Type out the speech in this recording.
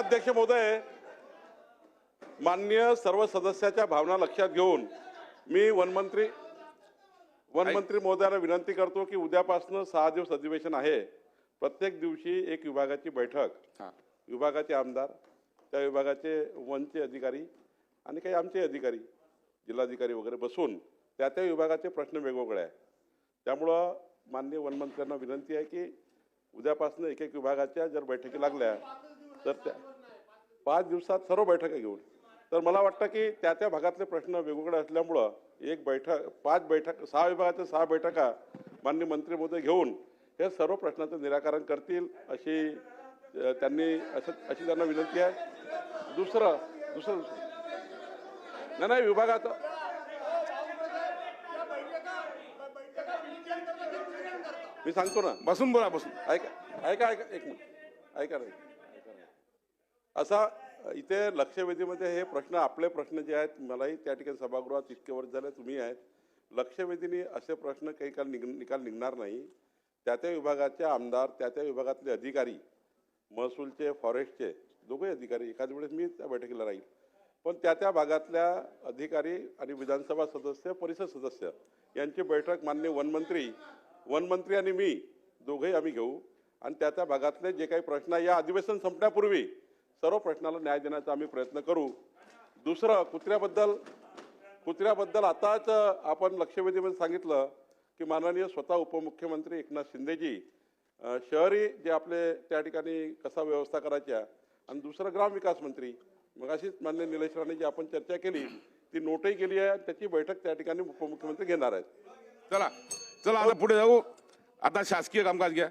अध्यक्ष महोदय, माननीय सर्व सदस्याच्या भावना लक्षात घेऊन मी वनमंत्री महोदयांना विनंती करतो की उद्यापासून 6 दिवस अधिवेशन आहे. प्रत्येक दिवशी एक विभागाची बैठक, विभागाचे आमदार, त्या विभागाचे वनचे अधिकारी आणि काही आमचे अधिकारी, जिल्हाधिकारी वगैरे बसून त्या विभागाचे प्रश्न वेगवेगळे आहेत. त्यामुळं माननीय वनमंत्र्यांना विनंती आहे की उद्यापासून एक विभागाच्या जर बैठकी लागल्या तर त्या 5 दिवसात सर्व बैठका घेऊन, तर मला वाटतं की त्या भागातले प्रश्न वेगवेगळे असल्यामुळं एक बैठक 6 विभागाच्या 6 बैठका माननीय मंत्री महोदय घेऊन हे सर्व प्रश्नांचं निराकरण करतील अशी त्यांना विनंती आहे. दुसरं नाही विभागाचं मी सांगतो ना, बसून बोला, बसून ऐका एक मिनिट ऐका नाही. असा इथे लक्षवेधीमध्ये हे प्रश्न आपले प्रश्न जे आहेत, मलाही त्या ठिकाणी सभागृहात इतके वर्ष झाले, तुम्ही आहेत, लक्षवेधीने असे प्रश्न काही काळ निकाल निघणार नाही. त्या विभागाचे आमदार, त्या विभागातले अधिकारी, महसूलचे, फॉरेस्टचे दोघे अधिकारी, एखाद्या वेळेस मी त्या बैठकीला राहील, पण त्या भागातल्या अधिकारी आणि विधानसभा सदस्य, परिषद सदस्य यांची बैठक माननीय वनमंत्री आणि मी दोघेही आम्ही घेऊ आणि त्या भागातले जे काही प्रश्न आहे या अधिवेशन संपण्यापूर्वी सर्व प्रश्नाला न्याय देण्याचा आम्ही प्रयत्न करू. दुसरं, कुत्र्याबद्दल आताच आपण लक्षवेधीमध्ये सांगितलं की माननीय स्वतः उपमुख्यमंत्री एकनाथ शिंदेजी शहरी जे आपले त्या ठिकाणी कसा व्यवस्था करायच्या, आणि दुसरं ग्रामविकास मंत्री, मग अशीच माननीय निलेश राणे जी आपण चर्चा केली ती नोटही केली आहे, त्याची बैठक त्या ठिकाणी उपमुख्यमंत्री घेणार आहेत. चला आता पुढे जाऊ. आता शासकीय कामकाज घ्या.